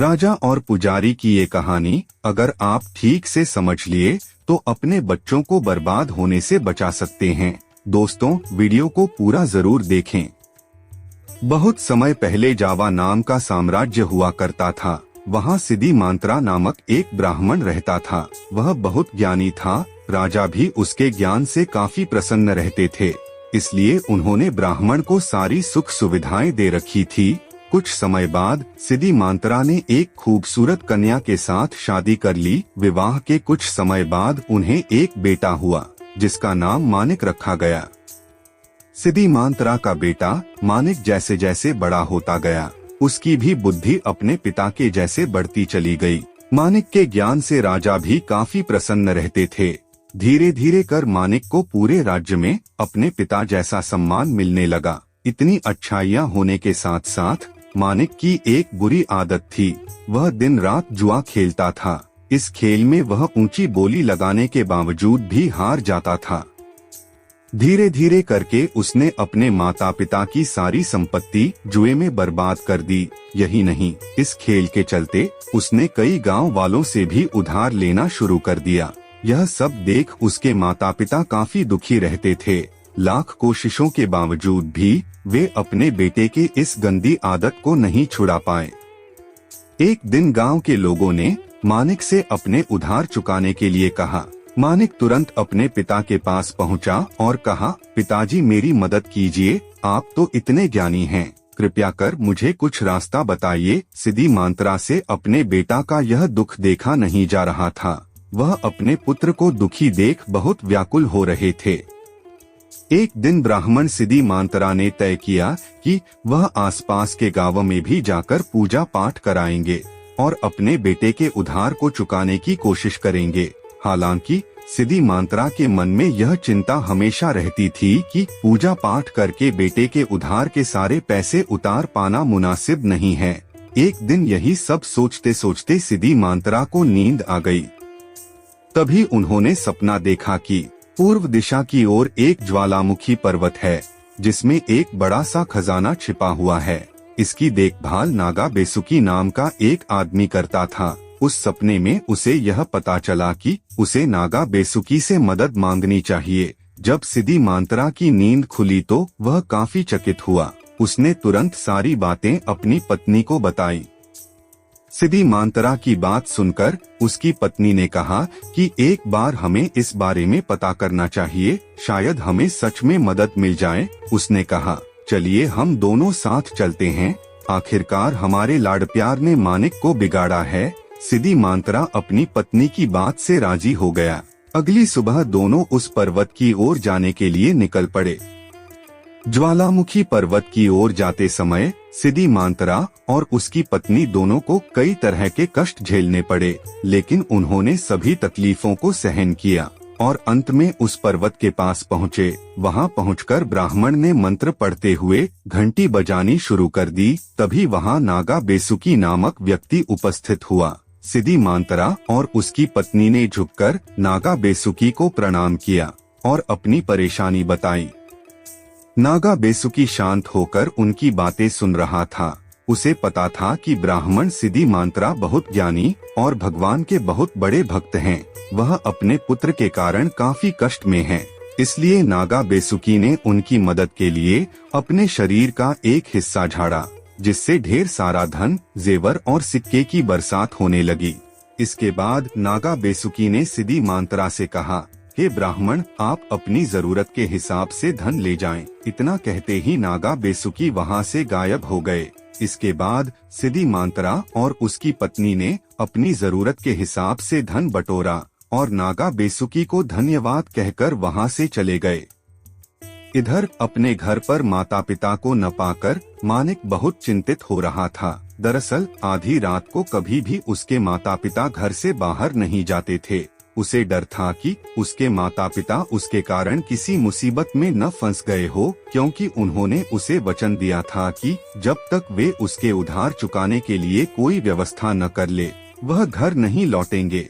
राजा और पुजारी की ये कहानी अगर आप ठीक से समझ लिए तो अपने बच्चों को बर्बाद होने से बचा सकते हैं। दोस्तों, वीडियो को पूरा जरूर देखें। बहुत समय पहले जावा नाम का साम्राज्य हुआ करता था। वहाँ सिद्धि मांत्रा नामक एक ब्राह्मण रहता था। वह बहुत ज्ञानी था। राजा भी उसके ज्ञान से काफी प्रसन्न रहते थे, इसलिए उन्होंने ब्राह्मण को सारी सुख सुविधाएं दे रखी थी। कुछ समय बाद सिद्धि मांत्रा ने एक खूबसूरत कन्या के साथ शादी कर ली। विवाह के कुछ समय बाद उन्हें एक बेटा हुआ, जिसका नाम मानिक रखा गया। सिद्धि मांत्रा का बेटा मानिक जैसे जैसे बड़ा होता गया, उसकी भी बुद्धि अपने पिता के जैसे बढ़ती चली गई। मानिक के ज्ञान से राजा भी काफी प्रसन्न रहते थे। धीरे धीरे कर मानिक को पूरे राज्य में अपने पिता जैसा सम्मान मिलने लगा। इतनी अच्छाइयाँ होने के साथ साथ मानिक की एक बुरी आदत थी। वह दिन रात जुआ खेलता था। इस खेल में वह ऊंची बोली लगाने के बावजूद भी हार जाता था। धीरे धीरे करके उसने अपने माता पिता की सारी संपत्ति जुए में बर्बाद कर दी। यही नहीं, इस खेल के चलते उसने कई गांव वालों से भी उधार लेना शुरू कर दिया। यह सब देख उसके माता पिता काफी दुखी रहते थे। लाख कोशिशों के बावजूद भी वे अपने बेटे की इस गंदी आदत को नहीं छुड़ा पाए। एक दिन गांव के लोगों ने मानिक से अपने उधार चुकाने के लिए कहा। मानिक तुरंत अपने पिता के पास पहुंचा और कहा, पिताजी मेरी मदद कीजिए, आप तो इतने ज्ञानी हैं, कृपया कर मुझे कुछ रास्ता बताइए। सिद्धि मांत्रा से अपने बेटा का यह दुख देखा नहीं जा रहा था। वह अपने पुत्र को दुखी देख बहुत व्याकुल हो रहे थे। एक दिन ब्राह्मण सिद्धि मांत्रा ने तय किया कि वह आसपास के गांवों में भी जाकर पूजा पाठ कराएंगे और अपने बेटे के उधार को चुकाने की कोशिश करेंगे। हालांकि सिद्धि मांत्रा के मन में यह चिंता हमेशा रहती थी कि पूजा पाठ करके बेटे के उधार के सारे पैसे उतार पाना मुनासिब नहीं है। एक दिन यही सब सोचते सोचते सिद्धि मांत्रा को नींद आ गई। तभी उन्होंने सपना देखा कि पूर्व दिशा की ओर एक ज्वालामुखी पर्वत है, जिसमें एक बड़ा सा खजाना छिपा हुआ है। इसकी देखभाल नागा बेसुकी नाम का एक आदमी करता था। उस सपने में उसे यह पता चला कि उसे नागा बेसुकी से मदद मांगनी चाहिए। जब सिद्धि मांत्रा की नींद खुली तो वह काफी चकित हुआ। उसने तुरंत सारी बातें अपनी पत्नी को बताई। सिद्धि मांत्रा की बात सुनकर उसकी पत्नी ने कहा कि एक बार हमें इस बारे में पता करना चाहिए, शायद हमें सच में मदद मिल जाए। उसने कहा, चलिए हम दोनों साथ चलते हैं। आखिरकार हमारे लाड प्यार ने मानिक को बिगाड़ा है। सिद्धि मांत्रा अपनी पत्नी की बात से राजी हो गया। अगली सुबह दोनों उस पर्वत की ओर जाने के लिए निकल पड़े। ज्वालामुखी पर्वत की ओर जाते समय सिद्धि मांत्रा और उसकी पत्नी दोनों को कई तरह के कष्ट झेलने पड़े, लेकिन उन्होंने सभी तकलीफों को सहन किया और अंत में उस पर्वत के पास पहुँचे। वहाँ पहुंचकर ब्राह्मण ने मंत्र पढ़ते हुए घंटी बजानी शुरू कर दी। तभी वहाँ नागा बेसुकी नामक व्यक्ति उपस्थित हुआ। सिद्धि मांत्रा और उसकी पत्नी ने झुककर नागा बेसुकी को प्रणाम किया और अपनी परेशानी बताई। नागा बेसुकी शांत होकर उनकी बातें सुन रहा था। उसे पता था कि ब्राह्मण सिद्धि मांत्रा बहुत ज्ञानी और भगवान के बहुत बड़े भक्त हैं। वह अपने पुत्र के कारण काफी कष्ट में है, इसलिए नागा बेसुकी ने उनकी मदद के लिए अपने शरीर का एक हिस्सा झाड़ा, जिससे ढेर सारा धन, जेवर और सिक्के की बरसात होने लगी। इसके बाद नागा बेसुकी ने सिद्धि मांत्रा से कहा, हे ब्राह्मण, आप अपनी जरूरत के हिसाब से धन ले जाएं। इतना कहते ही नागा बेसुकी वहां से गायब हो गए। इसके बाद सिद्धि मांत्रा और उसकी पत्नी ने अपनी जरूरत के हिसाब से धन बटोरा और नागा बेसुकी को धन्यवाद कहकर वहां से चले गए। इधर अपने घर पर माता पिता को न पाकर मानिक बहुत चिंतित हो रहा था। दरअसल आधी रात को कभी भी उसके माता पिता घर से बाहर नहीं जाते थे। उसे डर था कि उसके माता पिता उसके कारण किसी मुसीबत में न फंस गए हो, क्योंकि उन्होंने उसे वचन दिया था कि जब तक वे उसके उधार चुकाने के लिए कोई व्यवस्था न कर ले, वह घर नहीं लौटेंगे।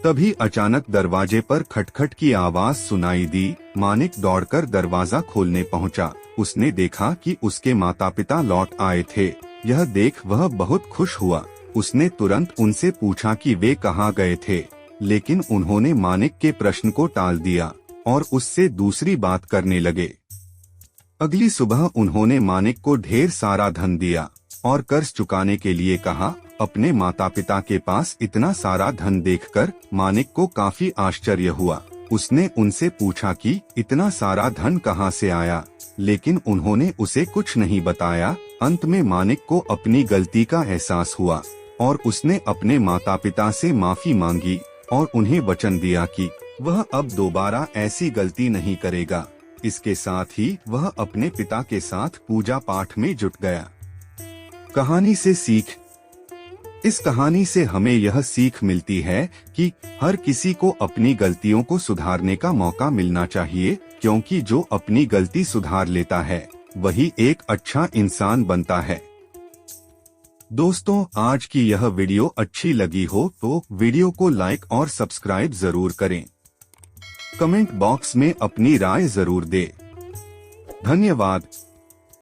तभी अचानक दरवाजे पर खटखट की आवाज सुनाई दी। मानिक दौड़कर दरवाजा खोलने पहुंचा। उसने देखा कि उसके माता पिता लौट आए थे। यह देख वह बहुत खुश हुआ। उसने तुरंत उनसे पूछा कि वे कहाँ गए थे, लेकिन उन्होंने मानिक के प्रश्न को टाल दिया और उससे दूसरी बात करने लगे। अगली सुबह उन्होंने मानिक को ढेर सारा धन दिया और कर्ज चुकाने के लिए कहा। अपने माता पिता के पास इतना सारा धन देखकर मानिक को काफी आश्चर्य हुआ। उसने उनसे पूछा कि इतना सारा धन कहाँ से आया, लेकिन उन्होंने उसे कुछ नहीं बताया। अंत में मानिक को अपनी गलती का एहसास हुआ और उसने अपने माता पिता से माफी मांगी और उन्हें वचन दिया कि वह अब दोबारा ऐसी गलती नहीं करेगा। इसके साथ ही वह अपने पिता के साथ पूजा पाठ में जुट गया। कहानी से सीख। इस कहानी से हमें यह सीख मिलती है कि हर किसी को अपनी गलतियों को सुधारने का मौका मिलना चाहिए, क्योंकि जो अपनी गलती सुधार लेता है वही एक अच्छा इंसान बनता है। दोस्तों, आज की यह वीडियो अच्छी लगी हो तो वीडियो को लाइक और सब्सक्राइब जरूर करें। कमेंट बॉक्स में अपनी राय जरूर दें। धन्यवाद।